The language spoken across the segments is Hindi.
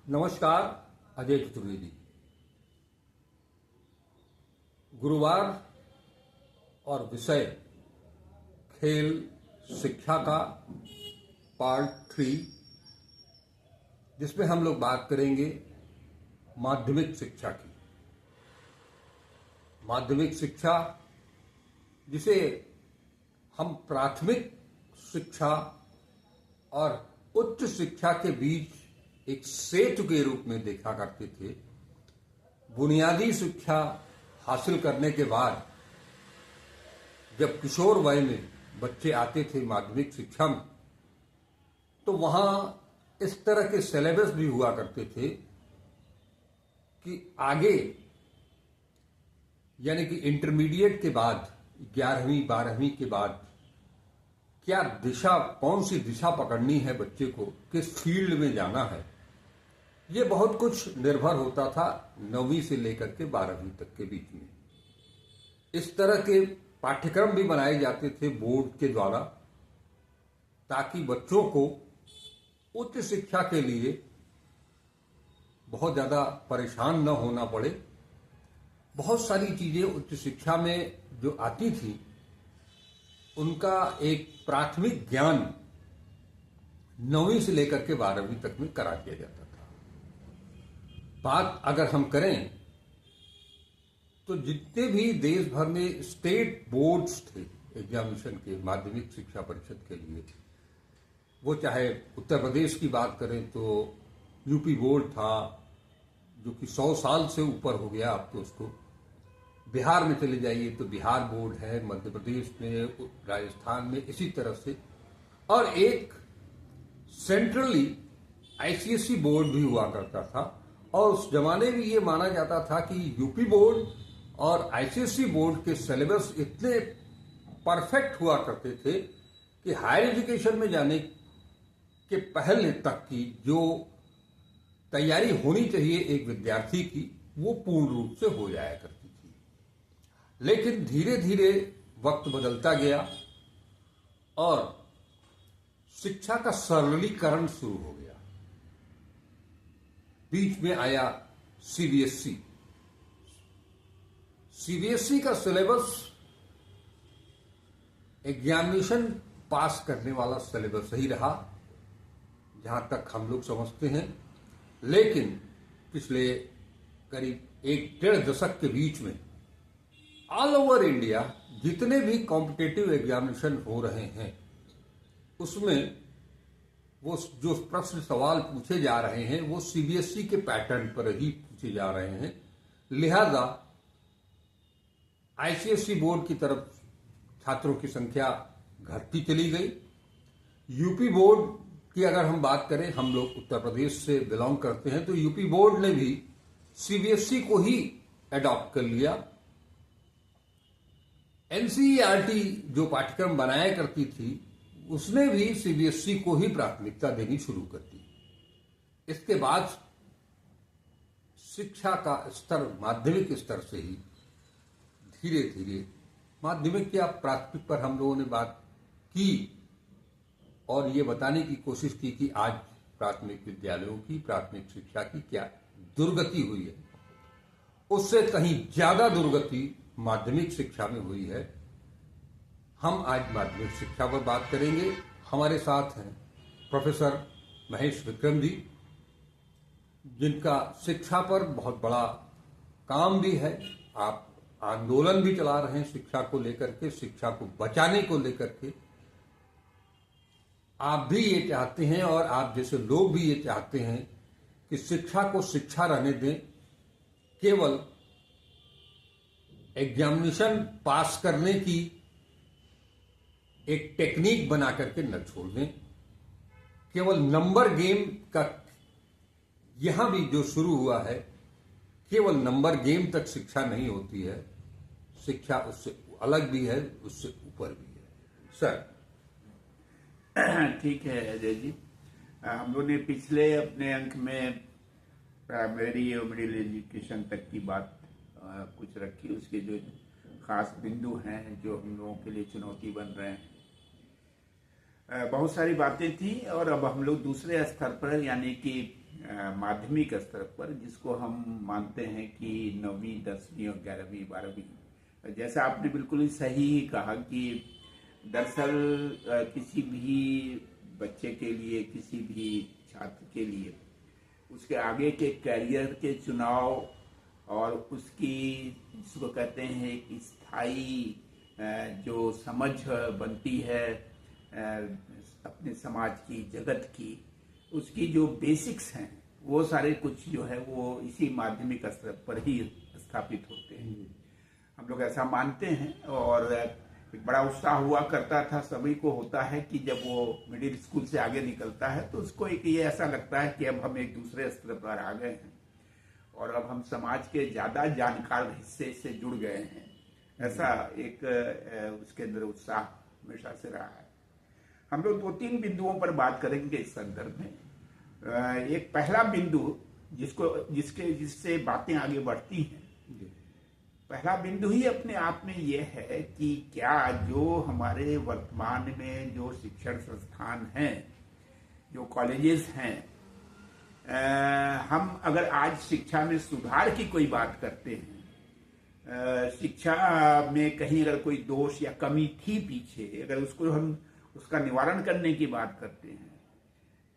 नमस्कार। अजय चतुर्वेदी। गुरुवार और विषय खेल शिक्षा का पार्ट 3, जिसमें हम लोग बात करेंगे माध्यमिक शिक्षा की। माध्यमिक शिक्षा, जिसे हम प्राथमिक शिक्षा और उच्च शिक्षा के बीच एक सेतु के रूप में देखा करते थे। बुनियादी शिक्षा हासिल करने के बाद जब किशोर वय में बच्चे आते थे माध्यमिक शिक्षा में, तो वहां इस तरह के सिलेबस भी हुआ करते थे कि आगे यानी कि इंटरमीडिएट के बाद 11वीं 12वीं के बाद क्या दिशा, कौन सी दिशा पकड़नी है बच्चे को, किस फील्ड में जाना है, ये बहुत कुछ निर्भर होता था 9वीं से लेकर के 12वीं तक के बीच में। इस तरह के पाठ्यक्रम भी बनाए जाते थे बोर्ड के द्वारा, ताकि बच्चों को उच्च शिक्षा के लिए बहुत ज्यादा परेशान न होना पड़े। बहुत सारी चीजें उच्च शिक्षा में जो आती थी, उनका एक प्राथमिक ज्ञान 9वीं से लेकर के 12वीं तक में करा दिया जाता था। बात अगर हम करें तो जितने भी देश भर में स्टेट बोर्ड्स थे एग्जामिनेशन के, माध्यमिक शिक्षा परिषद के लिए, वो चाहे उत्तर प्रदेश की बात करें तो यूपी बोर्ड था, जो कि 100 साल से ऊपर हो गया अब तो उसको। बिहार में चले जाइए तो बिहार बोर्ड है, मध्य प्रदेश में, राजस्थान में इसी तरह से। और एक सेंट्रली आईसीएसई बोर्ड भी हुआ करता था। और उस जमाने में ये माना जाता था कि यूपी बोर्ड और आईसीएसई बोर्ड के सिलेबस इतने परफेक्ट हुआ करते थे कि हायर एजुकेशन में जाने के पहले तक की जो तैयारी होनी चाहिए एक विद्यार्थी की, वो पूर्ण रूप से हो जाया करती थी। लेकिन धीरे धीरे वक्त बदलता गया और शिक्षा का सरलीकरण शुरू हो गया। बीच में आया सीबीएसई। सीबीएसई का सिलेबस एग्जामिनेशन पास करने वाला सिलेबस ही रहा, जहां तक हम लोग समझते हैं। लेकिन पिछले करीब 1-1.5 दशक के बीच में ऑल ओवर इंडिया जितने भी कॉम्पिटिटिव एग्जामिनेशन हो रहे हैं, उसमें वो जो प्रश्न सवाल पूछे जा रहे हैं वो सीबीएसई के पैटर्न पर ही पूछे जा रहे हैं। लिहाजा आईसीएसई बोर्ड की तरफ छात्रों की संख्या घटती चली गई। यूपी बोर्ड की अगर हम बात करें, हम लोग उत्तर प्रदेश से बिलोंग करते हैं, तो यूपी बोर्ड ने भी सीबीएसई को ही अडॉप्ट कर लिया। एनसीईआरटी जो पाठ्यक्रम बनाया करती थी, उसने भी सीबीएसई को ही प्राथमिकता देनी शुरू कर दी। इसके बाद शिक्षा का स्तर माध्यमिक स्तर से ही धीरे धीरे माध्यमिक या प्राथमिक पर हम लोगों ने बात की और ये बताने की कोशिश की कि आज प्राथमिक विद्यालयों की, प्राथमिक शिक्षा की क्या दुर्गति हुई है। उससे कहीं ज्यादा दुर्गति माध्यमिक शिक्षा में हुई है। हम आज माध्यमिक शिक्षा पर बात करेंगे। हमारे साथ हैं प्रोफेसर महेश विक्रम जी, जिनका शिक्षा पर बहुत बड़ा काम भी है। आप आंदोलन भी चला रहे हैं शिक्षा को लेकर के, शिक्षा को बचाने को लेकर के। आप भी ये चाहते हैं और आप जैसे लोग भी ये चाहते हैं कि शिक्षा को शिक्षा रहने दें, केवल एग्जामिनेशन पास करने की एक टेक्निक बना करके न छोड़ दें। केवल नंबर गेम का यहां भी जो शुरू हुआ है, केवल नंबर गेम तक शिक्षा नहीं होती है। शिक्षा उससे अलग भी है, उससे ऊपर भी है। सर ठीक है अजय जी। हम लोग ने पिछले अपने अंक में प्राइमरी और मिडिल एजुकेशन तक की बात कुछ रखी, उसके जो खास बिंदु हैं जो हम लोगों के लिए चुनौती बन रहे हैं। बहुत सारी बातें थी और अब हम लोग दूसरे स्तर पर यानी कि माध्यमिक स्तर पर, जिसको हम मानते हैं कि 9वीं 10वीं और 11वीं 12वीं, जैसा आपने बिल्कुल ही सही कहा कि दरअसल किसी भी बच्चे के लिए, किसी भी छात्र के लिए उसके आगे के करियर के चुनाव और उसकी, जिसको कहते हैं एक स्थायी जो समझ बनती है अपने समाज की, जगत की, उसकी जो बेसिक्स हैं वो सारे कुछ जो है वो इसी माध्यमिक स्तर पर ही स्थापित होते हैं। हम लोग ऐसा मानते हैं और एक बड़ा उत्साह हुआ करता था, सभी को होता है कि जब वो मिडिल स्कूल से आगे निकलता है तो उसको एक ये ऐसा लगता है कि अब हम एक दूसरे स्तर पर आ गए हैं और अब हम समाज के ज्यादा जानकार हिस्से से जुड़ गए हैं। ऐसा एक उसके अंदर उत्साह हमेशा से रहा है। हम लोग 2-3 बिंदुओं पर बात करेंगे इस संदर्भ में। एक पहला बिंदु जिससे बातें आगे बढ़ती हैं, पहला बिंदु ही अपने आप में यह है कि क्या जो हमारे वर्तमान में जो शिक्षण संस्थान हैं, जो कॉलेजेस हैं, हम अगर आज शिक्षा में सुधार की कोई बात करते हैं, शिक्षा में कहीं अगर कोई दोष या कमी थी पीछे, अगर उसको हम उसका निवारण करने की बात करते हैं,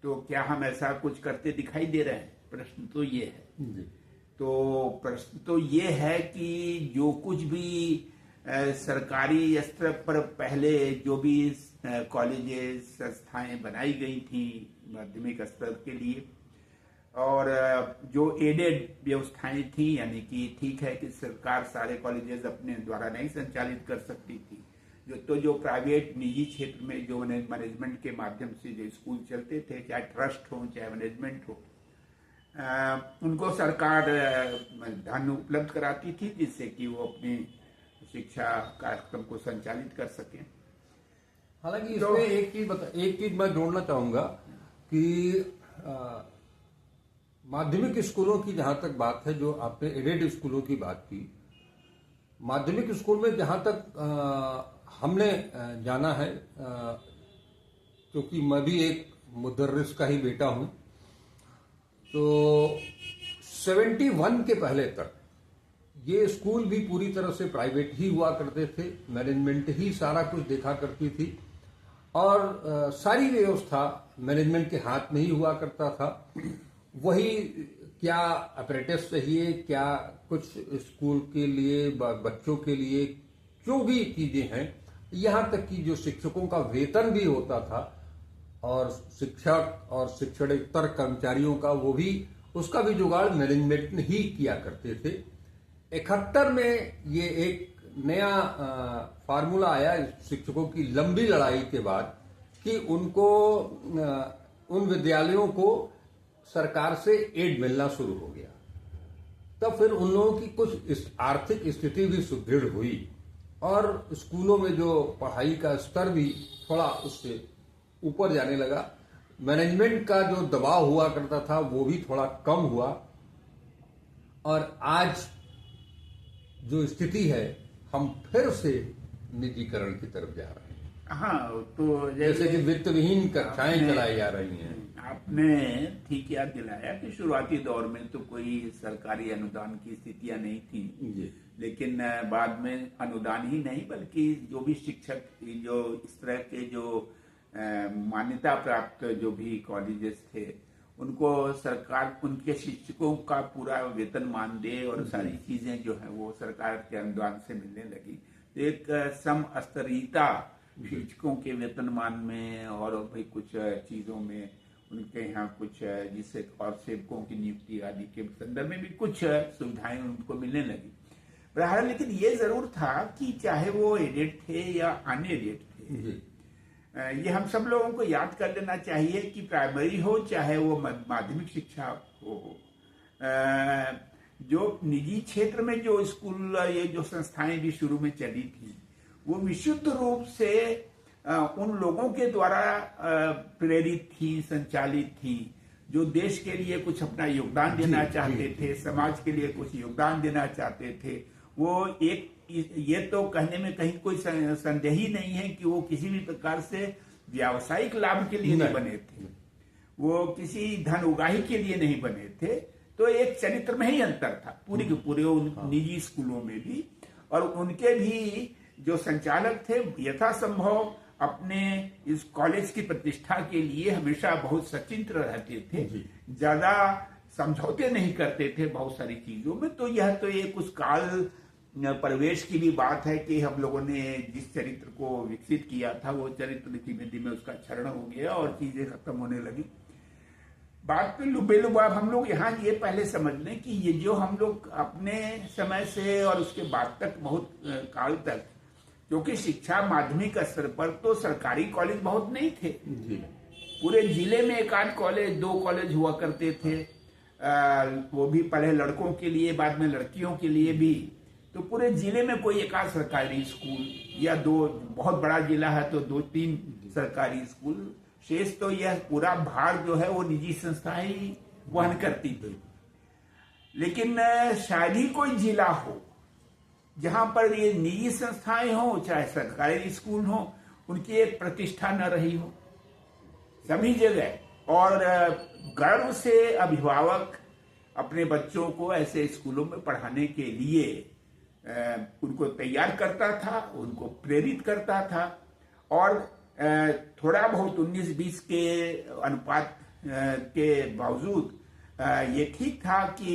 तो क्या हम ऐसा कुछ करते दिखाई दे रहे हैं? प्रश्न तो ये है। तो प्रश्न तो ये है कि जो कुछ भी सरकारी स्तर पर पहले जो भी कॉलेजेस, संस्थाएं बनाई गई थी माध्यमिक स्तर के लिए, और जो एडेड व्यवस्थाएं थी, यानी कि ठीक है कि सरकार सारे कॉलेजेस अपने द्वारा नहीं संचालित कर सकती थी, जो प्राइवेट निजी क्षेत्र में जो मैनेजमेंट के माध्यम से जो स्कूल चलते थे, चाहे ट्रस्ट हो चाहे मैनेजमेंट हो, उनको सरकार धन उपलब्ध कराती थी जिससे कि वो अपनी शिक्षा कार्यक्रम को संचालित कर सकें। हालांकि इसमें एक चीज मैं जोड़ना चाहूंगा कि माध्यमिक स्कूलों की जहां तक बात है, जो आपने एडेड स्कूलों की बात की, माध्यमिक स्कूल में जहां तक हमने जाना है, क्योंकि मैं भी एक मुदर्रिस का ही बेटा हूं, तो 71 के पहले तक ये स्कूल भी पूरी तरह से प्राइवेट ही हुआ करते थे, मैनेजमेंट ही सारा कुछ देखा करती थी और सारी व्यवस्था मैनेजमेंट के हाथ में ही हुआ करता था। वही क्या अपरेटिस चाहिए, क्या कुछ स्कूल के लिए, बच्चों के लिए जो भी चीजें हैं, यहां तक कि जो शिक्षकों का वेतन भी होता था और शिक्षक और शिक्षणेतर कर्मचारियों का, वो भी, उसका भी जुगाड़ मैनेजमेंट ही किया करते थे। 71 में ये एक नया फार्मूला आया शिक्षकों की लंबी लड़ाई के बाद कि उनको, उन विद्यालयों को सरकार से एड मिलना शुरू हो गया। तब फिर उन लोगों की कुछ आर्थिक स्थिति भी सुदृढ़ हुई और स्कूलों में जो पढ़ाई का स्तर भी थोड़ा उससे ऊपर जाने लगा। मैनेजमेंट का जो दबाव हुआ करता था वो भी थोड़ा कम हुआ और आज जो स्थिति है, हम फिर से निजीकरण की तरफ जा रहे हैं। हाँ, तो जैसे कि वित्त विहीन कक्षाएं चलाई जा रही हैं। आपने ठीक याद दिलाया कि शुरुआती दौर में तो कोई सरकारी अनुदान की स्थितियां नहीं थी, लेकिन बाद में अनुदान ही नहीं बल्कि जो भी शिक्षक, जो इस तरह के जो मान्यता प्राप्त जो भी कॉलेजेस थे, उनको सरकार उनके शिक्षकों का पूरा वेतनमान दे और सारी चीजें जो है वो सरकार के अनुदान से मिलने लगी। तो एक सम स्तरीयता शिक्षकों के वेतनमान में और भाई कुछ चीजों में उनके यहाँ कुछ, जिससे और सेवकों की नियुक्ति आदि के संदर्भ में भी कुछ सुविधाएं उनको मिलने लगी। बहरहाल लेकिन ये जरूर था कि चाहे वो एडेड थे या अनएडेड थे, ये हम सब लोगों को याद कर लेना चाहिए कि प्राइमरी हो चाहे वो माध्यमिक शिक्षा हो, जो निजी क्षेत्र में जो स्कूल, ये जो संस्थाएं भी शुरू में चली थी, वो विशुद्ध रूप से उन लोगों के द्वारा प्रेरित थी, संचालित थी, जो देश के लिए कुछ अपना योगदान देना चाहते थे, समाज के लिए कुछ योगदान देना चाहते थे। वो एक, ये तो कहने में कहीं कोई संदेह ही नहीं है कि वो किसी भी प्रकार से व्यावसायिक लाभ के लिए नहीं बने थे। वो किसी धन उगाही के लिए नहीं बने थे। तो एक चरित्र में ही अंतर था पूरे के पूरे उन निजी स्कूलों में भी। और उनके भी जो संचालक थे यथासंभव अपने इस कॉलेज की प्रतिष्ठा के लिए हमेशा बहुत सचिंत रहते थे, ज्यादा समझौते नहीं करते थे बहुत सारी चीजों में। तो यह तो एक उस काल परिवेश की भी बात है कि हम लोगों ने जिस चरित्र को विकसित किया था वो चरित्र धीमे धीमे उसका क्षरण हो गया और चीजें खत्म होने लगी। बात पे लुबेलुबाब हम लोग यहाँ ये पहले समझ लें कि ये जो हम लोग अपने समय से और उसके बाद तक बहुत काल तक, क्योंकि शिक्षा माध्यमिक स्तर पर तो सरकारी कॉलेज बहुत नहीं थे। पूरे जिले में एक आध कॉलेज, 2 कॉलेज हुआ करते थे, वो भी पहले लड़कों के लिए बाद में लड़कियों के लिए भी। तो पूरे जिले में कोई एक आध सरकारी स्कूल या 2, बहुत बड़ा जिला है तो 2-3 सरकारी स्कूल, शेष तो यह पूरा भार जो है वो निजी संस्थाएं ही वहन करती थी। लेकिन शायद ही कोई जिला हो जहां पर ये निजी संस्थाएं हो चाहे सरकारी स्कूल हो, उनकी एक प्रतिष्ठा न रही हो सभी जगह। और गर्व से अभिभावक अपने बच्चों को ऐसे स्कूलों में पढ़ाने के लिए उनको तैयार करता था, उनको प्रेरित करता था। और थोड़ा बहुत 19-20 के अनुपात के बावजूद ये ठीक था कि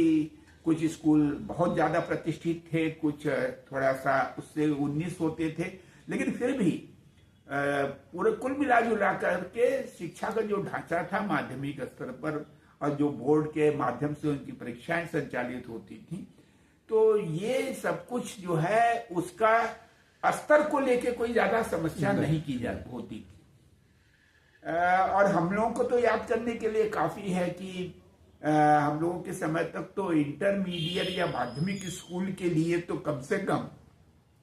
कुछ स्कूल बहुत ज्यादा प्रतिष्ठित थे, कुछ थोड़ा सा उससे 19 होते थे। लेकिन फिर भी पूरे कुल मिला जुला करके शिक्षा का जो ढांचा था माध्यमिक स्तर पर और जो बोर्ड के माध्यम से उनकी परीक्षाएं संचालित होती थी, तो ये सब कुछ जो है उसका स्तर को लेके कोई ज्यादा समस्या नहीं की जाती होती थी। और हम लोगों को तो याद करने के लिए काफी है कि हम लोगों के समय तक तो इंटरमीडिएट या माध्यमिक स्कूल के लिए तो कम से कम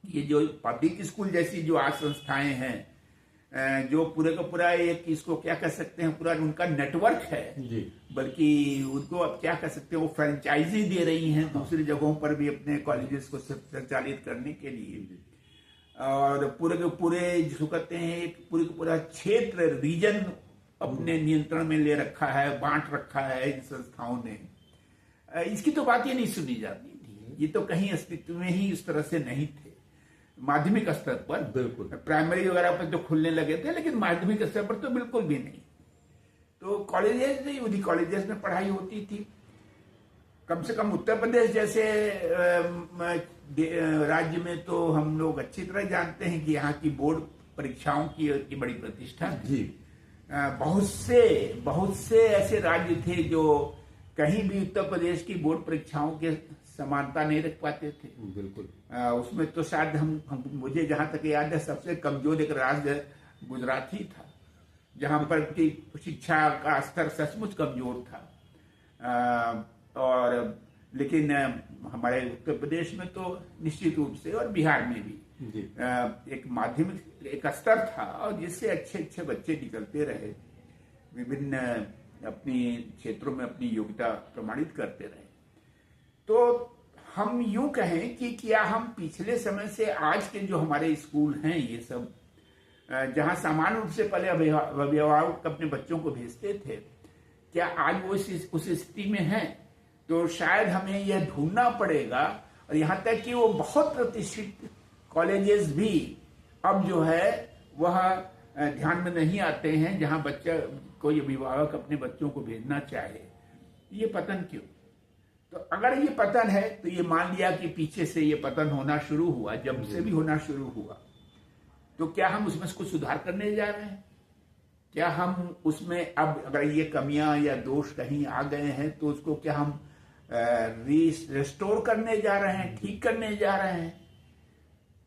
ये जो पब्लिक स्कूल जैसी जो आज संस्थाएं हैं, जो पूरे का पूरा एक इसको क्या कह सकते हैं, पूरा उनका नेटवर्क है, बल्कि उनको अब क्या कह सकते हैं, वो फ्रेंचाइजी दे रही हैं दूसरी जगहों पर भी अपने कॉलेजेस को संचालित करने के लिए। और पूरे के पूरे जिसको कहते हैं एक पूरे का पूरा क्षेत्र, रीजन अपने नियंत्रण में ले रखा है, बांट रखा है इन संस्थाओं ने। इसकी तो बात ही नहीं सुनी जाती थी, ये तो कहीं अस्तित्व में ही इस तरह से नहीं थे माध्यमिक स्तर पर। बिल्कुल प्राइमरी वगैरह पर तो खुलने लगे थे, लेकिन माध्यमिक स्तर पर तो बिल्कुल भी नहीं। तो कॉलेजेस नहीं, उन्हीं कॉलेजेस में पढ़ाई होती थी। कम से कम उत्तर प्रदेश जैसे राज्य में तो हम लोग अच्छी तरह जानते हैं कि यहाँ की बोर्ड परीक्षाओं की बड़ी प्रतिष्ठा है। बहुत से ऐसे राज्य थे जो कहीं भी उत्तर प्रदेश की बोर्ड परीक्षाओं के समानता नहीं रख पाते थे। बिल्कुल उसमें तो शायद हम मुझे जहां तक याद है सबसे कमजोर एक राज्य गुजरात ही था, जहां पर की शिक्षा का स्तर सचमुच कमजोर था। और लेकिन हमारे उत्तर प्रदेश में तो निश्चित रूप से, और बिहार में भी एक माध्यमिक एक स्तर था और जिससे अच्छे अच्छे बच्चे निकलते रहे, विभिन्न अपनी क्षेत्रों में अपनी योग्यता प्रमाणित करते रहे। तो हम यूं कहें कि क्या हम पिछले समय से आज के जो हमारे स्कूल हैं ये सब, जहां सामान्य रूप से पहले अभिभावक अपने बच्चों को भेजते थे, क्या आज वो उस स्थिति में हैं? तो शायद हमें यह ढूंढना पड़ेगा। और यहां तक कि वो बहुत प्रतिष्ठित कॉलेजेस भी अब जो है वह ध्यान में नहीं आते हैं जहां बच्चा कोई अभिभावक अपने बच्चों को भेजना चाहे। ये पतन क्यों? तो अगर ये पतन है तो ये मान लिया कि पीछे से ये पतन होना शुरू हुआ, जब से भी होना शुरू हुआ, तो क्या हम उसमें कुछ सुधार करने जा रहे हैं? क्या हम उसमें अब अगर ये कमियां या दोष कहीं आ गए हैं तो उसको क्या हम रिस्टोर करने जा रहे हैं, ठीक करने जा रहे हैं?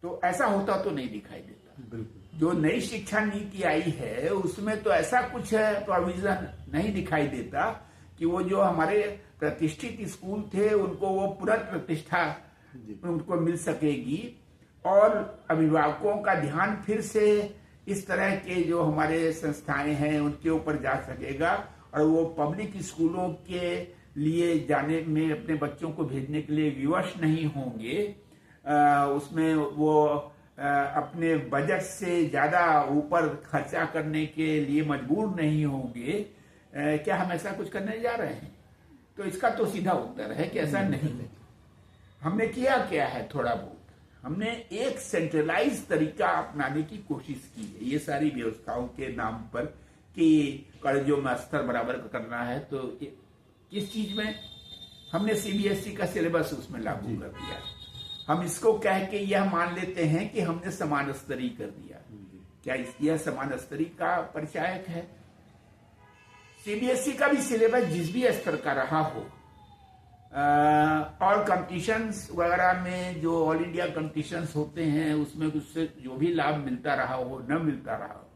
तो ऐसा होता तो नहीं दिखाई देता। जो नई शिक्षा नीति आई है उसमें तो ऐसा कुछ प्रोविजन नहीं दिखाई देता कि वो जो हमारे प्रतिष्ठित स्कूल थे उनको वो पुनः प्रतिष्ठा उनको मिल सकेगी और अभिभावकों का ध्यान फिर से इस तरह के जो हमारे संस्थाएं हैं उनके ऊपर जा सकेगा और वो पब्लिक स्कूलों के लिए जाने में अपने बच्चों को भेजने के लिए विवश नहीं होंगे। उसमें वो अपने बजट से ज्यादा ऊपर खर्चा करने के लिए मजबूर नहीं होंगे। क्या हम ऐसा कुछ करने जा रहे हैं? तो इसका तो सीधा उत्तर है कि ऐसा नहीं है। हमने किया क्या है? थोड़ा बहुत हमने एक सेंट्रलाइज तरीका अपनाने की कोशिश की है ये सारी व्यवस्थाओं के नाम पर कि कॉलेजों में स्तर बराबर करना है। तो किस चीज में हमने सीबीएसई का सिलेबस उसमें लागू कर दिया। हम इसको कह के यह मान लेते हैं कि हमने समान स्तरीय कर दिया। क्या यह समान स्तरीय का परिचायक है? सीबीएसई का भी सिलेबस जिस भी स्तर का रहा हो और कंपटीशंस वगैरह में जो ऑल इंडिया कंपटीशंस होते हैं उसमें उससे जो भी लाभ मिलता रहा हो न मिलता रहा हो,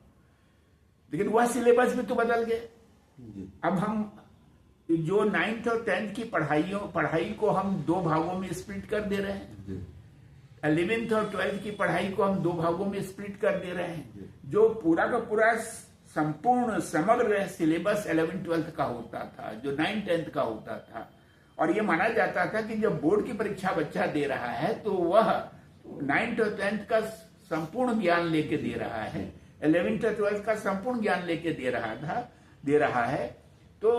लेकिन वह सिलेबस भी तो बदल गए। अब हम जो 9th और 10th की पढ़ाई को हम 2 भागों में स्प्लिट कर दे रहे हैं। 11th और 12th की पढ़ाई को हम 2 भागों में स्प्लिट कर दे रहे हैं। जो पूरा का पूरा संपूर्ण समग्र सिलेबस 11th 12th का होता था, जो 9th 10th का होता था, और ये माना जाता था कि जब बोर्ड की परीक्षा बच्चा दे रहा है तो वह 9th और 10th का संपूर्ण ज्ञान लेके दे रहा है, 11th और 12th का संपूर्ण ज्ञान लेके दे रहा है। तो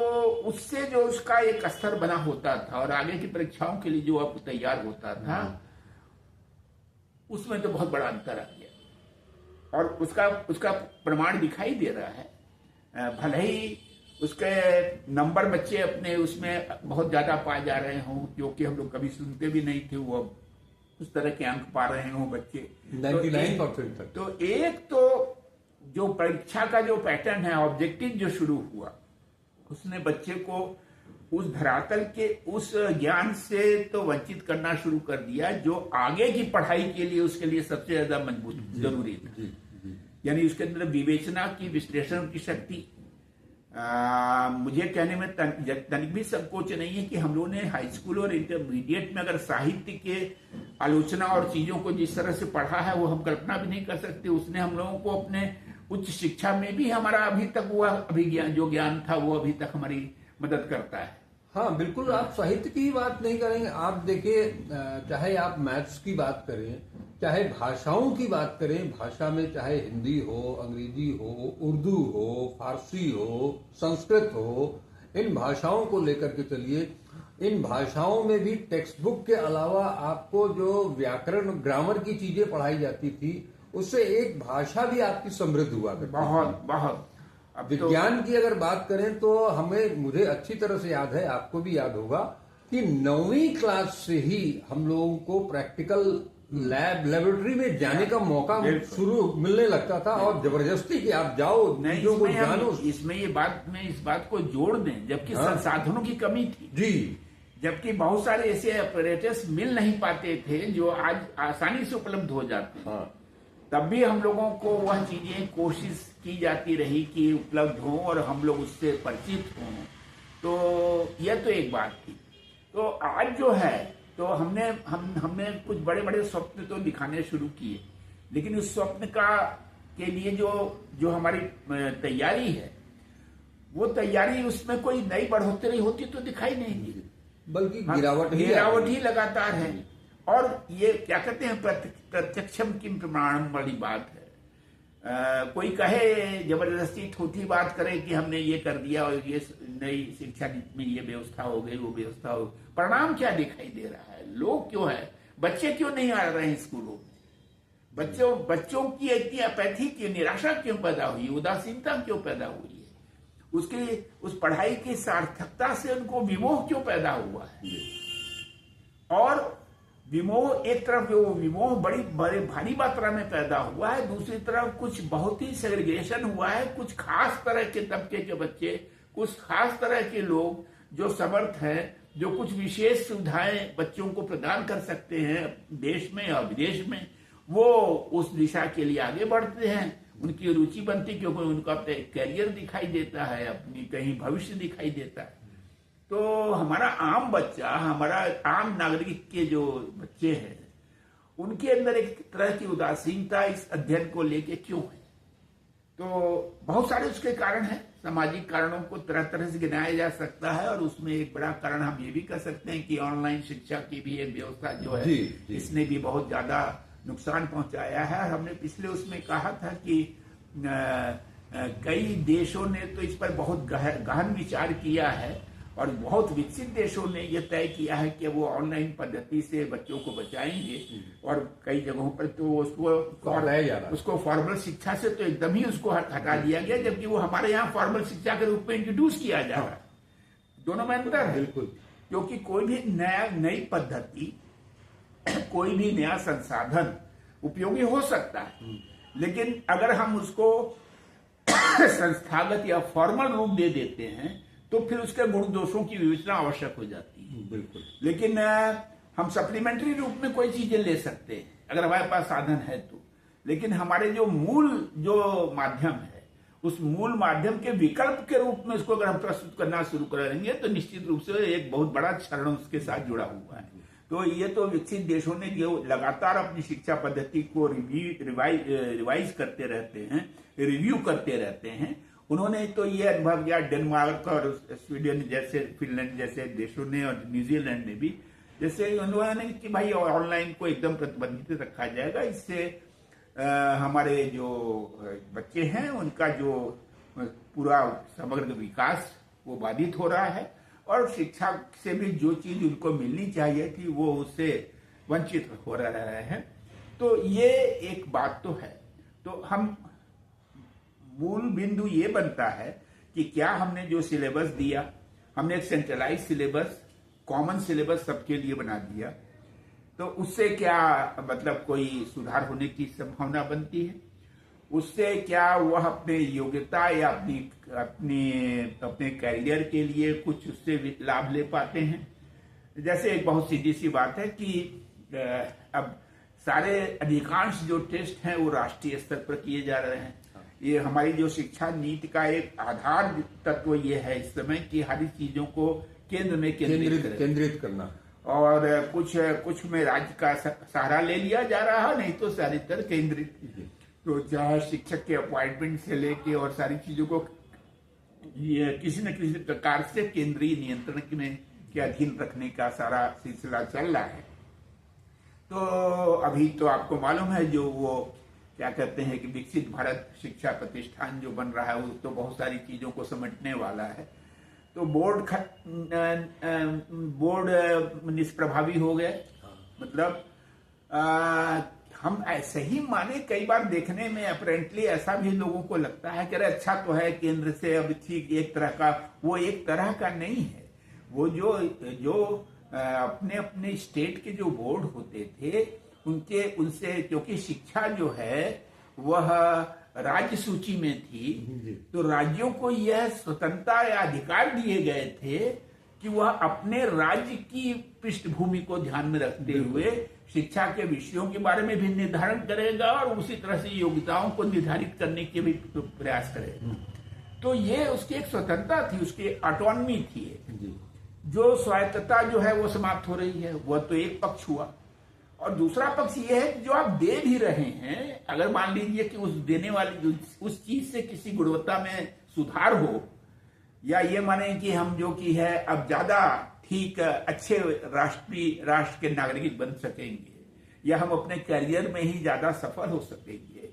उससे जो उसका एक स्तर बना होता था और आगे की परीक्षाओं के लिए जो अब तैयार होता था उसमें तो बहुत बड़ा अंतर आ गया और उसका प्रमाण दिखाई दे रहा है। भले ही उसके नंबर बच्चे अपने उसमें बहुत ज्यादा पाए जा रहे हों, क्योंकि हम लोग कभी सुनते भी नहीं थे वो उस तरह के अंक पा रहे हों बच्चे 99% तक। तो एक तो जो परीक्षा का जो पैटर्न है, ऑब्जेक्टिव जो शुरू हुआ, उसने बच्चे को उस धरातल के उस ज्ञान से तो वंचित करना शुरू कर दिया जो आगे की पढ़ाई के लिए उसके लिए सबसे ज्यादा मजबूत जरूरी था। यानी उसके अंदर विवेचना की, विश्लेषण की शक्ति। मुझे कहने में तनिक भी संकोच नहीं है कि हम लोगों ने हाई स्कूल और इंटरमीडिएट में अगर साहित्य के आलोचना और चीजों को जिस तरह से पढ़ा है वो हम कल्पना भी नहीं कर सकते। उसने हम लोगों को अपने उच्च शिक्षा में भी हमारा अभी तक वह अभिज्ञान जो ज्ञान था वो अभी तक हमारी मदद करता है। हाँ बिल्कुल, आप साहित्य की बात नहीं करेंगे। आप देखिए, चाहे आप मैथ्स की बात करें, चाहे भाषाओं की बात करें, भाषा में चाहे हिंदी हो, अंग्रेजी हो, उर्दू हो, फारसी हो, संस्कृत हो, इन भाषाओं को लेकर के चलिए। इन भाषाओं में भी टेक्स्ट बुक के अलावा आपको जो व्याकरण, ग्रामर की चीजें पढ़ाई जाती थी, उससे एक भाषा भी आपकी समृद्ध हुआ करती। बहुत विज्ञान की अगर बात करें तो मुझे अच्छी तरह से याद है, आपको भी याद होगा कि 9वीं क्लास से ही हम लोगों को प्रैक्टिकल लेबोरेटरी में जाने का मौका शुरू मिलने लगता था और जबरदस्ती कि आप जाओ, चीजों को जानो। इसमें इस बात को जोड़ दें, जबकि संसाधनों की कमी थी जी, जबकि बहुत सारे ऐसे ऑपरेटर्स मिल नहीं पाते थे जो आज आसानी से उपलब्ध हो जाते हैं। तब भी हम लोगों को वह चीजें कोशिश की जाती रही कि उपलब्ध हो और हम लोग उससे परिचित हों। तो यह तो एक बात थी। तो आज जो है तो हमने कुछ बड़े बड़े स्वप्न तो दिखाने शुरू किए, लेकिन उस स्वप्न के लिए जो हमारी तैयारी है, वो तैयारी उसमें कोई नई बढ़ोतरी होती तो दिखाई नहीं दी, बल्कि गिरावट ही लगातार है। और ये क्या कहते हैं, प्रत्यक्षम की प्रमाणम वाली बात है। कोई कहे जबरदस्ती ठूठी बात करे कि हमने ये कर दिया और ये नई शिक्षा नीति में ये व्यवस्था हो गई, वो व्यवस्था हो गई, परिणाम क्या दिखाई दे रहा है? लोग क्यों है, बच्चे क्यों नहीं आ रहे हैं स्कूलों में? बच्चों की इतनी अपैथी क्यों, निराशा क्यों पैदा हुई, उदासीनता क्यों पैदा हुई है? उस पढ़ाई की सार्थकता से उनको विमोह क्यों पैदा हुआ है? और विमोह, एक तरफ जो विमोह बड़े भारी मात्रा में पैदा हुआ है, दूसरी तरफ कुछ बहुत ही सेग्रीगेशन हुआ है। कुछ खास तरह के तबके के बच्चे, कुछ खास तरह के लोग जो समर्थ हैं, जो कुछ विशेष सुविधाएं बच्चों को प्रदान कर सकते हैं देश में और विदेश में, वो उस दिशा के लिए आगे बढ़ते हैं। उनकी रुचि बनती, क्योंकि उनका कैरियर दिखाई देता है, अपनी कहीं भविष्य दिखाई देता है। तो हमारा आम बच्चा, हमारा आम नागरिक के जो बच्चे हैं, उनके अंदर एक तरह की उदासीनता इस अध्ययन को लेके क्यों है? तो बहुत सारे उसके कारण हैं। सामाजिक कारणों को तरह तरह से गिनाया जा सकता है, और उसमें एक बड़ा कारण हम ये भी कह सकते हैं कि ऑनलाइन शिक्षा की भी एक व्यवस्था जो है, इसने भी बहुत ज्यादा नुकसान पहुंचाया है। हमने पिछले उसमें कहा था कि कई देशों ने तो इस पर बहुत गहन विचार किया है और बहुत विकसित देशों ने यह तय किया है कि वो ऑनलाइन पद्धति से बच्चों को बचाएंगे और कई जगहों पर तो उसको फॉर्मल शिक्षा से तो एकदम ही उसको हटा दिया गया, जबकि वो हमारे यहाँ फॉर्मल शिक्षा के रूप में इंट्रोड्यूस किया जा रहा है। दोनों में अंतर है, बिल्कुल। क्योंकि कोई भी नई पद्धति, कोई भी नया संसाधन उपयोगी हो सकता है, लेकिन अगर हम उसको संस्थागत या फॉर्मल रूप दे देते हैं तो फिर उसके गुण दोषों की विवेचना आवश्यक हो जाती है। बिल्कुल। लेकिन हम सप्लीमेंट्री रूप में कोई चीजें ले सकते हैं अगर हमारे पास साधन है तो, लेकिन हमारे जो माध्यम है उस मूल माध्यम के विकल्प के रूप में उसको अगर हम प्रस्तुत करना शुरू करेंगे तो निश्चित रूप से एक बहुत बड़ा क्षरण उसके साथ जुड़ा हुआ है। तो ये तो विकसित देशों ने जो लगातार अपनी शिक्षा पद्धति को रिवाइज करते रहते हैं, रिव्यू करते रहते हैं, उन्होंने तो ये अनुभव किया। डेनमार्क और स्वीडन जैसे, फिनलैंड जैसे देशों ने और न्यूजीलैंड ने भी, जैसे उन्होंने कि भाई ऑनलाइन को एकदम प्रतिबंधित रखा जाएगा, इससे हमारे जो बच्चे हैं उनका जो पूरा समग्र विकास वो बाधित हो रहा है और शिक्षा से भी जो चीज उनको मिलनी चाहिए थी वो उससे वंचित हो रहे हैं। तो ये एक बात तो है। तो हम मूल बिंदु ये बनता है कि क्या हमने जो सिलेबस दिया, हमने एक सेंट्रलाइज सिलेबस, कॉमन सिलेबस सबके लिए बना दिया, तो उससे क्या मतलब कोई सुधार होने की संभावना बनती है? उससे क्या वह अपने योग्यता या अपने करियर के लिए कुछ उससे लाभ ले पाते हैं? जैसे एक बहुत सीधी सी बात है कि अब सारे अधिकांश जो टेस्ट हैं वो राष्ट्रीय स्तर पर किए जा रहे हैं। ये हमारी जो शिक्षा नीति का एक आधार तत्व ये है इस समय कि हर चीजों को केंद्र में केंद्रित करना, और कुछ में राज्य का सहारा ले लिया जा रहा है, नहीं तो ज्यादातर केंद्रित। तो चाहे शिक्षक के अपॉइंटमेंट से लेके और सारी चीजों को ये किसी न किसी प्रकार से केंद्रीय नियंत्रण के अधीन रखने का सारा सिलसिला चल रहा है। तो अभी तो आपको मालूम है जो वो क्या कहते हैं कि विकसित भारत शिक्षा प्रतिष्ठान जो बन रहा है वो तो बहुत सारी चीजों को समेटने वाला है। तो बोर्ड निष्प्रभावी हो गए, मतलब हम ऐसे ही माने, कई बार देखने में अपेरेंटली ऐसा भी लोगों को लगता है कि अरे अच्छा तो है केंद्र से, अब ठीक एक तरह का, वो एक तरह का नहीं है। वो जो अपने अपने स्टेट के जो बोर्ड होते थे उनसे क्योंकि शिक्षा जो है वह राज्य सूची में थी, तो राज्यों को यह स्वतंत्रता या अधिकार दिए गए थे कि वह अपने राज्य की पृष्ठभूमि को ध्यान में रखते हुए शिक्षा के विषयों के बारे में भी निर्धारण करेगा और उसी तरह से योग्यताओं को निर्धारित करने के भी प्रयास करेगा। तो ये उसकी एक स्वतंत्रता थी, उसकी ऑटोनॉमी थी। जो स्वायत्तता जो है वो समाप्त हो रही है, वह तो एक पक्ष हुआ। और दूसरा पक्ष ये है कि जो आप दे भी रहे हैं, अगर मान लीजिए कि उस देने वाली उस चीज से किसी गुणवत्ता में सुधार हो, या ये माने कि हम जो की है अब ज्यादा ठीक अच्छे राष्ट्र के नागरिक बन सकेंगे, या हम अपने करियर में ही ज्यादा सफल हो सकेंगे,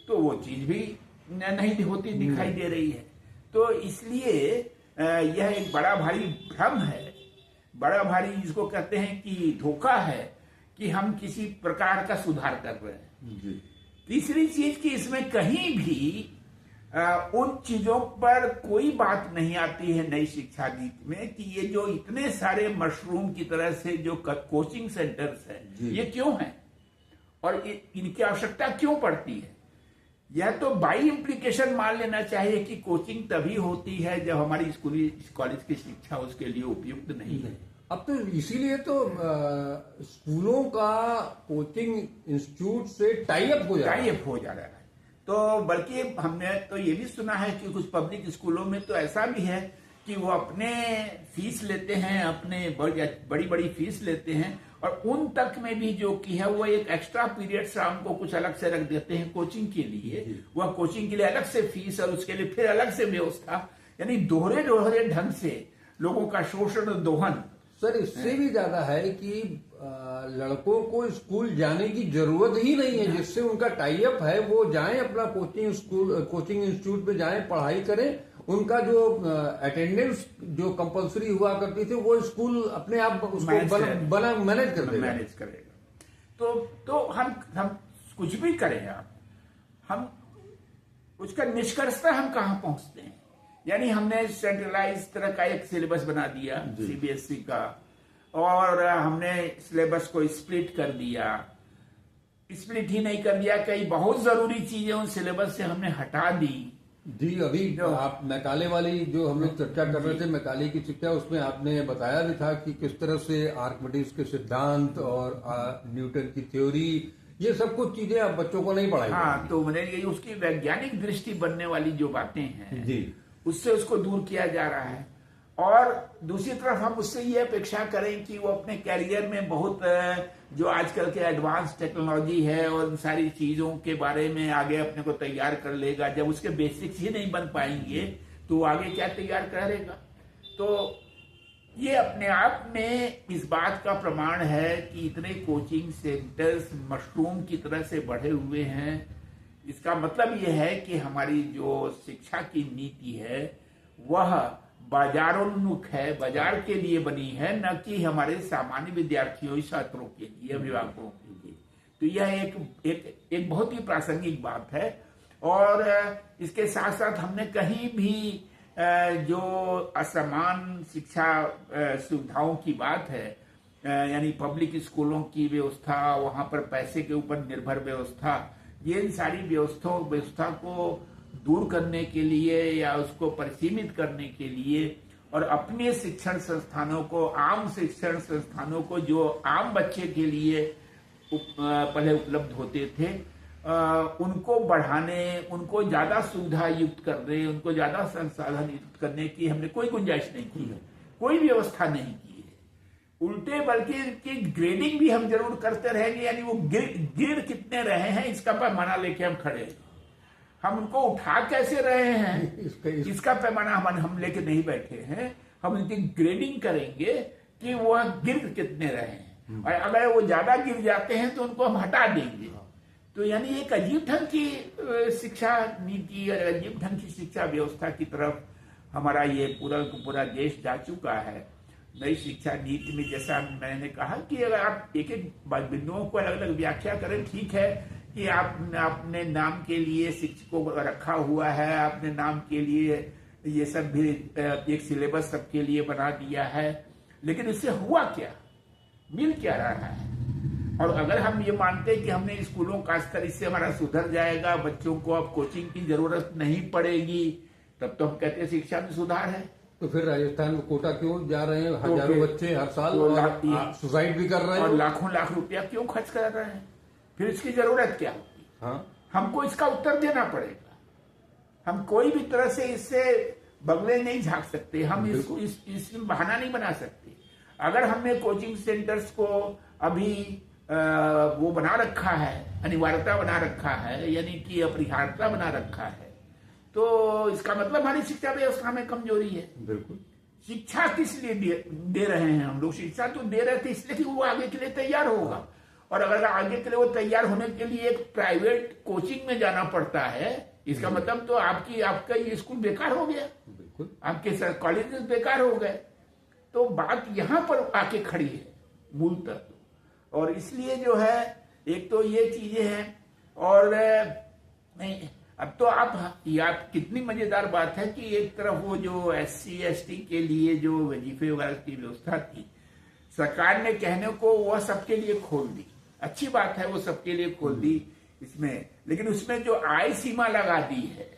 तो वो चीज भी नहीं होती दिखाई दे रही है। तो इसलिए यह एक बड़ा भारी भ्रम है, बड़ा भारी जिसको कहते हैं कि धोखा है कि हम किसी प्रकार का सुधार कर रहे हैं। तीसरी चीज कि इसमें कहीं भी उन चीजों पर कोई बात नहीं आती है नई शिक्षा नीति में कि ये जो इतने सारे मशरूम की तरह से जो कोचिंग सेंटर्स हैं ये क्यों हैं और इनकी आवश्यकता क्यों पड़ती है। यह तो बाई इम्प्लीकेशन मान लेना चाहिए कि कोचिंग तभी होती है जब हमारी स्कूली कॉलेज की शिक्षा उसके लिए उपयुक्त नहीं है। अब तो इसीलिए तो स्कूलों का कोचिंग इंस्टीट्यूट से टाई अप हो जा रहा है। तो बल्कि हमने तो ये भी सुना है कि कुछ पब्लिक स्कूलों में तो ऐसा भी है कि वो अपने फीस लेते हैं, अपने बड़ी बड़ी फीस लेते हैं, और उन तक में भी जो की है वो एक एक्स्ट्रा पीरियड शाम को कुछ अलग से रख देते हैं कोचिंग के लिए। वह कोचिंग के लिए अलग से फीस और उसके लिए फिर अलग से व्यवस्था, यानी दोहरे ढंग से लोगों का शोषण दोहन सर इससे भी ज्यादा है कि लड़कों को स्कूल जाने की जरूरत ही नहीं है, जिससे उनका टाई अप है वो जाएं अपना कोचिंग इंस्टीट्यूट में जाएं, पढ़ाई करें। उनका जो अटेंडेंस जो कंपलसरी हुआ करती थी वो स्कूल अपने आप उसको मैनेज कर देगा। मैनेज करेगा। तो हम कुछ भी करें, हम उसका निष्कर्षता हम कहाँ पहुंचते हैं। यानी हमने सेंट्रलाइज तरह का एक सिलेबस बना दिया सीबीएसई का, और हमने सिलेबस को स्प्लिट कर दिया। स्प्लिट ही नहीं कर दिया, कई बहुत जरूरी चीजें उन सिलेबस से हमने हटा दी। जी, अभी आप मैकाले वाली जो हम लोग चर्चा कर रहे थे, मैकाले की शिक्षा, उसमें आपने बताया भी था कि किस तरह से आर्किमिडीज के सिद्धांत और न्यूटन की थ्योरी, ये सब कुछ चीजें आप बच्चों को नहीं पढ़ाई। हाँ, तो मैंने ये उसकी वैज्ञानिक दृष्टि बनने वाली जो बातें हैं जी, उससे उसको दूर किया जा रहा है। और दूसरी तरफ हम उससे ये अपेक्षा करें कि वो अपने कैरियर में बहुत जो आजकल के एडवांस टेक्नोलॉजी है और इन सारी चीजों के बारे में आगे अपने को तैयार कर लेगा। जब उसके बेसिक्स ही नहीं बन पाएंगे तो आगे क्या तैयार करेगा। तो ये अपने आप में इस बात का प्रमाण है कि इतने कोचिंग सेंटर्स मशरूम की तरह से बढ़े हुए हैं। इसका मतलब यह है कि हमारी जो शिक्षा की नीति है वह बाजारोन्मुख है, बाजार के लिए बनी है, न कि हमारे सामान्य विद्यार्थियों, छात्रों के लिए, अभिभावकों के लिए। तो यह एक बहुत ही प्रासंगिक बात है। और इसके साथ साथ हमने कहीं भी जो असमान शिक्षा सुविधाओं की बात है, यानी पब्लिक स्कूलों की व्यवस्था, वहां पर पैसे के ऊपर निर्भर व्यवस्था, ये इन सारी व्यवस्था को दूर करने के लिए या उसको परिसीमित करने के लिए और अपने शिक्षण संस्थानों को, आम शिक्षण संस्थानों को जो आम बच्चे के लिए पहले उपलब्ध होते थे, उनको बढ़ाने, उनको ज्यादा सुविधा युक्त करने, उनको ज्यादा संसाधन युक्त करने की हमने कोई गुंजाइश नहीं की है, कोई व्यवस्था नहीं की है। उल्टे बल्कि इनकी ग्रेडिंग भी हम जरूर करते रहेंगे। यानी वो गिर कितने रहे हैं इसका पैमाना लेके हम खड़े हैं। हम उनको उठा कैसे रहे हैं इसका पैमाना हम लेके नहीं बैठे हैं। हम उनकी ग्रेडिंग करेंगे कि वह गिर कितने रहे हैं, और अगर वो ज्यादा गिर जाते हैं तो उनको हम हटा देंगे। तो यानी एक अजीब ढंग की शिक्षा नीति, अजीब ढंग की शिक्षा व्यवस्था की तरफ हमारा ये पूरा देश जा चुका है। नई शिक्षा नीति में जैसा मैंने कहा कि अगर आप एक एक बिंदुओं को अलग अलग व्याख्या करें, ठीक है कि आपने नाम के लिए शिक्षकों को रखा हुआ है, आपने नाम के लिए ये सब भी एक सिलेबस सबके लिए बना दिया है, लेकिन इससे हुआ क्या, मिल क्या रहा है। और अगर हम ये मानते हैं कि हमने स्कूलों का स्तर इससे हमारा सुधर जाएगा, बच्चों को अब कोचिंग की जरूरत नहीं पड़ेगी, तब तो हम कहते हैं शिक्षा में सुधार है। तो फिर राजस्थान में कोटा क्यों जा रहे हैं हजारों बच्चे हर साल, और सुसाइड भी कर रहे हैं, और लाखों लाख रुपया क्यों खर्च कर रहे हैं, फिर इसकी जरूरत क्या होगी। हाँ, हमको इसका उत्तर देना पड़ेगा। हम कोई भी तरह से इससे बगले नहीं झांक सकते, हम इसको इसमें बहाना नहीं बना सकते। अगर हमने कोचिंग सेंटर्स को अभी वो बना रखा है, अनिवार्यता बना रखा है, यानी कि अपरिहार्यता बना रखा है, तो इसका मतलब हमारी शिक्षा व्यवस्था में कमजोरी है। बिल्कुल। शिक्षा किस लिए दे रहे हैं हम लोग? शिक्षा तो दे रहे थे इसलिए कि वो आगे के लिए तैयार होगा। और अगर आगे के लिए वो तैयार होने के लिए एक प्राइवेट कोचिंग में जाना पड़ता है, इसका मतलब तो आपका ये स्कूल बेकार हो गया, बिल्कुल, आपके कॉलेजेस बेकार हो गए। तो बात यहां पर आके खड़ी है मूलतः। और इसलिए जो है, एक तो ये चीजें हैं, और नहीं, अब तो आप कितनी मजेदार बात है कि एक तरफ वो जो SC ST के लिए जो वजीफे वगैरह की व्यवस्था थी, सरकार ने कहने को वह सबके लिए खोल दी। अच्छी बात है, वो सबके लिए खोल दी इसमें, लेकिन उसमें जो आय सीमा लगा दी है,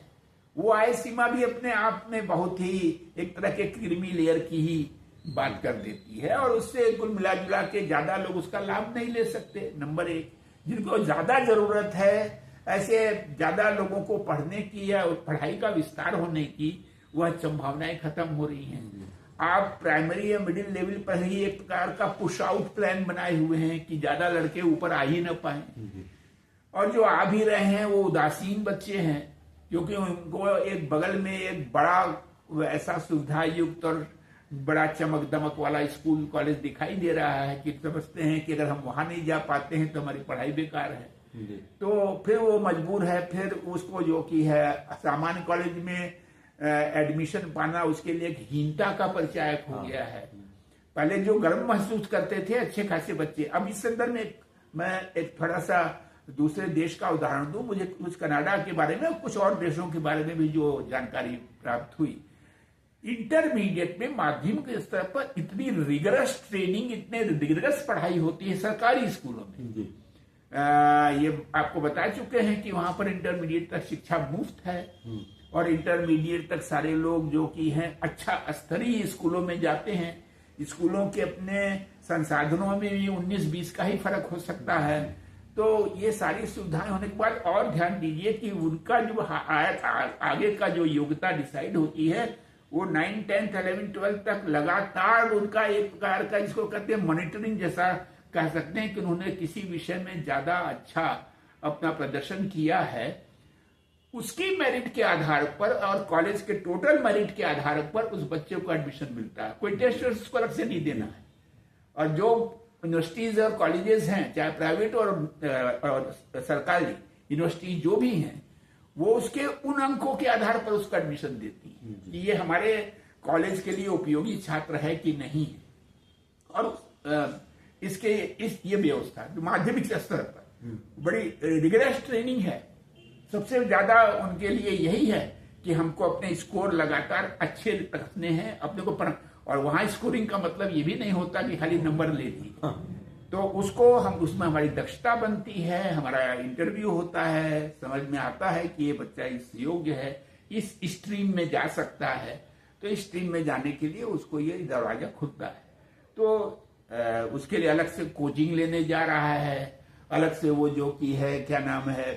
वो आय सीमा भी अपने आप में बहुत ही एक तरह के क्रीमी लेयर की ही बात कर देती है, और उससे कुल मिला जुला के ज्यादा लोग उसका लाभ नहीं ले सकते। नंबर एक, जिनको ज्यादा जरूरत है, ऐसे ज्यादा लोगों को पढ़ने की या पढ़ाई का विस्तार होने की, वह संभावनाएं खत्म हो रही हैं। आप प्राइमरी या मिडिल लेवल पर ही एक प्रकार का पुश आउट प्लान बनाए हुए हैं कि ज्यादा लड़के ऊपर आ ही न पाए, और जो आ भी रहे हैं वो उदासीन बच्चे हैं, क्योंकि उनको एक बगल में एक बड़ा ऐसा सुविधा युक्त और बड़ा चमक दमक वाला स्कूल कॉलेज दिखाई दे रहा है कि समझते हैं कि अगर हम वहां नहीं जा पाते हैं तो हमारी पढ़ाई बेकार है। तो फिर वो मजबूर है, फिर उसको जो कि है सामान्य कॉलेज में एडमिशन पाना उसके लिए एक हीनता का परिचायक हो गया है। पहले जो गर्व महसूस करते थे अच्छे खासे बच्चे, अब इस संदर्भ में मैं एक थोड़ा सा दूसरे देश का उदाहरण दूं। मुझे कुछ कनाडा के बारे में, कुछ और देशों के बारे में भी जो जानकारी प्राप्त हुई, इंटरमीडिएट में माध्यमिक स्तर पर इतनी रिगरस ट्रेनिंग, इतने रिगरस पढ़ाई होती है सरकारी स्कूलों में। ये आपको बता चुके हैं कि वहां पर इंटरमीडिएट तक शिक्षा मुफ्त है और इंटरमीडिएट तक सारे लोग जो कि हैं अच्छा स्तरीय स्कूलों में जाते हैं। स्कूलों के अपने संसाधनों में भी 19-20 का ही फर्क हो सकता है। तो ये सारी सुविधाएं होने के बाद और ध्यान दीजिए कि उनका जो आगे का जो योग्यता डिसाइड होती है वो 9, 10, 11, 12 तक लगातार उनका एक प्रकार का, जिसको कहते हैं मॉनिटरिंग जैसा कह सकते हैं, कि उन्होंने किसी विषय में ज्यादा अच्छा अपना प्रदर्शन किया है, उसकी मेरिट के आधार पर और कॉलेज के टोटल मेरिट के आधार पर उस बच्चे को एडमिशन मिलता है। कोई टेस्ट उसको अलग से नहीं देना है। और जो यूनिवर्सिटीज और कॉलेजेस हैं, चाहे प्राइवेट और सरकारी यूनिवर्सिटी जो भी हैं, वो उसके उन अंकों के आधार पर उसका एडमिशन देती है कि ये हमारे कॉलेज के लिए उपयोगी छात्र है कि नहीं है। और ये व्यवस्था जो माध्यमिक स्तर पर बड़ी रिगरस ट्रेनिंग है, सबसे ज्यादा उनके लिए यही है कि हमको अपने स्कोर लगातार अच्छे रखने हैं अपने को। और वहां स्कोरिंग का मतलब ये भी नहीं होता कि खाली नंबर ले दिए, तो उसको हम, उसमें हमारी दक्षता बनती है, हमारा इंटरव्यू होता है, समझ में आता है कि ये बच्चा इस योग्य है, इस स्ट्रीम में जा सकता है। तो इस स्ट्रीम में जाने के लिए उसको ये दरवाजा खुलता है। तो उसके लिए अलग से कोचिंग लेने जा रहा है, अलग से वो जो कि है क्या नाम है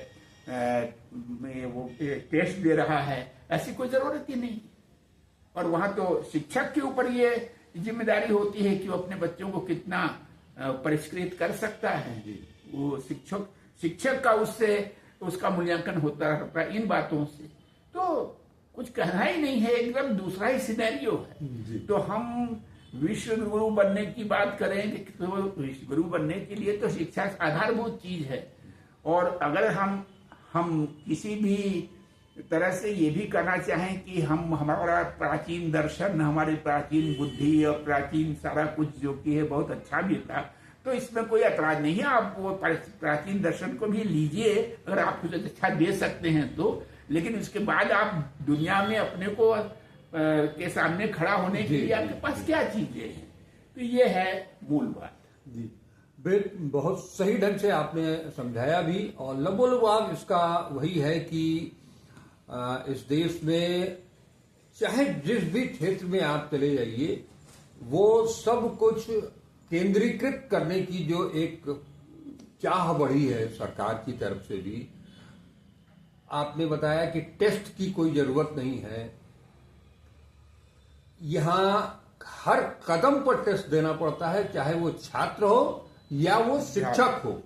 वो टेस्ट दे रहा है, ऐसी कोई जरूरत ही नहीं। और वहां तो शिक्षक के ऊपर ये जिम्मेदारी होती है कि वो अपने बच्चों को कितना परिष्कृत कर सकता है। वो शिक्षक का उससे उसका मूल्यांकन होता रहता है इन बातों से। तो कुछ कहना ही नहीं है, एकदम दूसरा ही सिनेरियो है। तो हम विश्व गुरु बनने की बात करें, तो विश्व गुरु बनने के लिए तो शिक्षा आधारभूत चीज है। और अगर हम किसी भी तरह से ये भी कहना चाहें कि हमारा प्राचीन दर्शन, हमारी प्राचीन बुद्धि और प्राचीन सारा कुछ जो कि है बहुत अच्छा भी था, तो इसमें कोई ऐतराज नहीं है। आप वो प्राचीन दर्शन को भी लीजिए अगर आप कुछ अच्छा दे सकते हैं तो। लेकिन उसके बाद आप दुनिया में अपने को के सामने खड़ा होने के लिए आपके पास क्या चीजें हैं, तो ये है मूल बात जी। बहुत सही ढंग से आपने समझाया भी। और लबोलबाग इसका वही है कि इस देश में चाहे जिस भी क्षेत्र में आप चले जाइए, वो सब कुछ केंद्रीकृत करने की जो एक चाह बढ़ी है सरकार की तरफ से भी। आपने बताया कि टेस्ट की कोई जरूरत नहीं है, यहां हर कदम पर टेस्ट देना पड़ता है, चाहे वो छात्र हो या वो शिक्षक हो।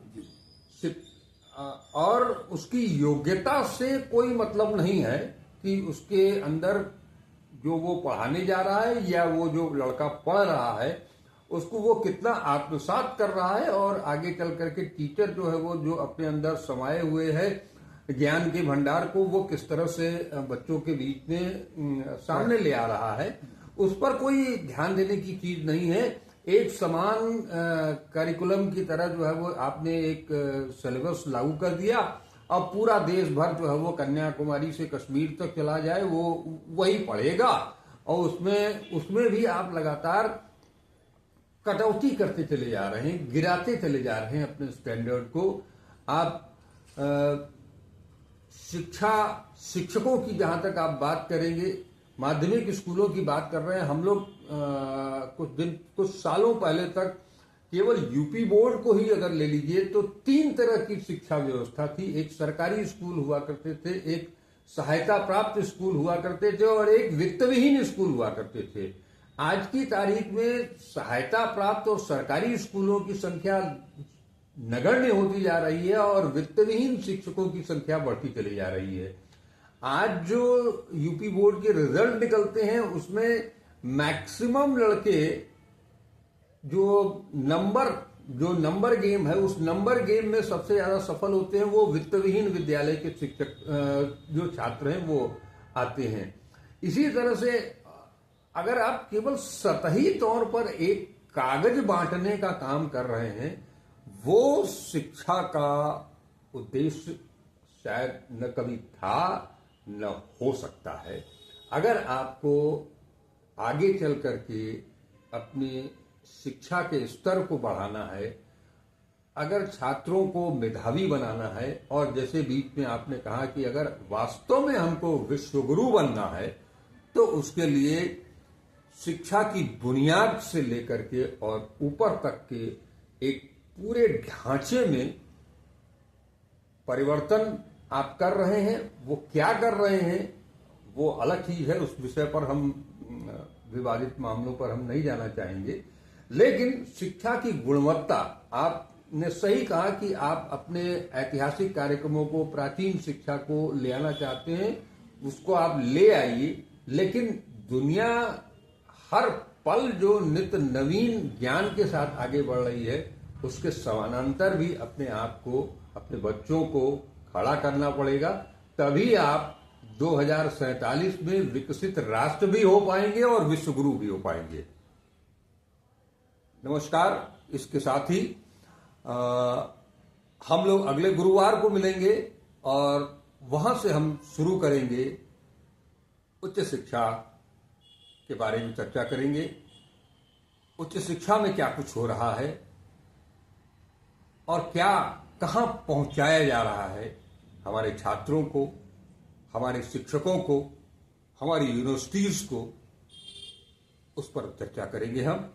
और उसकी योग्यता से कोई मतलब नहीं है कि उसके अंदर जो वो पढ़ाने जा रहा है या वो जो लड़का पढ़ रहा है उसको वो कितना आत्मसात कर रहा है, और आगे चल करके टीचर जो है वो जो अपने अंदर समाये हुए है ज्ञान के भंडार को वो किस तरह से बच्चों के बीच में सामने ले आ रहा है, उस पर कोई ध्यान देने की चीज नहीं है। एक समान करिकुलम की तरह जो है वो आपने एक सिलेबस लागू कर दिया। अब पूरा देश भर जो है वो कन्याकुमारी से कश्मीर तक चला जाए वो वही पढ़ेगा, और उसमें भी आप लगातार कटौती करते चले जा रहे हैं, गिराते चले जा रहे हैं अपने स्टैंडर्ड को। आप शिक्षकों की जहां तक आप बात करेंगे, माध्यमिक स्कूलों की बात कर रहे हैं हम लोग। कुछ सालों पहले तक केवल यूपी बोर्ड को ही अगर ले लीजिए तो 3 तरह की शिक्षा व्यवस्था थी। एक सरकारी स्कूल हुआ करते थे, एक सहायता प्राप्त स्कूल हुआ करते थे, और एक वित्तविहीन स्कूल हुआ करते थे। आज की तारीख में सहायता प्राप्त और सरकारी स्कूलों की संख्या नगण्य होती जा रही है और वित्तविहीन शिक्षकों की संख्या बढ़ती चली जा रही है। आज जो यूपी बोर्ड के रिजल्ट निकलते हैं उसमें मैक्सिमम लड़के जो नंबर गेम है, उस नंबर गेम में सबसे ज्यादा सफल होते हैं वो वित्तविहीन विद्यालय के शिक्षक जो छात्र हैं वो आते हैं। इसी तरह से अगर आप केवल सतही तौर पर एक कागज बांटने का काम कर रहे हैं, वो शिक्षा का उद्देश्य शायद न कभी था न हो सकता है। अगर आपको आगे चल करके अपनी शिक्षा के स्तर को बढ़ाना है, अगर छात्रों को मेधावी बनाना है, और जैसे बीच में आपने कहा कि अगर वास्तव में हमको विश्वगुरु बनना है तो उसके लिए शिक्षा की बुनियाद से लेकर के और ऊपर तक के एक पूरे ढांचे में परिवर्तन आप कर रहे हैं। वो क्या कर रहे हैं वो अलग चीज है, उस विषय पर हम विवादित मामलों पर हम नहीं जाना चाहेंगे। लेकिन शिक्षा की गुणवत्ता, आपने सही कहा कि आप अपने ऐतिहासिक कार्यक्रमों को, प्राचीन शिक्षा को ले आना चाहते हैं, उसको आप ले आइए, लेकिन दुनिया हर पल जो नित्य नवीन ज्ञान के साथ आगे बढ़ रही है, उसके समानांतर भी अपने आप को, अपने बच्चों को खड़ा करना पड़ेगा। तभी आप 2047 में विकसित राष्ट्र भी हो पाएंगे और विश्वगुरु भी हो पाएंगे। नमस्कार। इसके साथ ही हम लोग अगले गुरुवार को मिलेंगे और वहां से हम शुरू करेंगे, उच्च शिक्षा के बारे में चर्चा करेंगे। उच्च शिक्षा में क्या कुछ हो रहा है और क्या कहां पहुंचाया जा रहा है हमारे छात्रों को, हमारे शिक्षकों को, हमारी यूनिवर्सिटीज को, उस पर चर्चा करेंगे हम।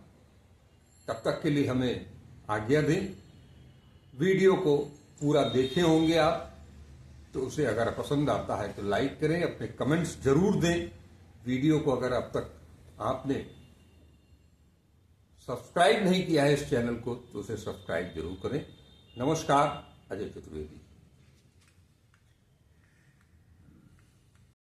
तब तक के लिए हमें आज्ञा दें। वीडियो को पूरा देखे होंगे आप, तो उसे अगर पसंद आता है तो लाइक करें, अपने कमेंट्स जरूर दें। वीडियो को अगर अब तक आपने सब्सक्राइब नहीं किया है इस चैनल को, तो उसे सब्सक्राइब जरूर करें। नमस्कार। अजय चतुर्वेदी।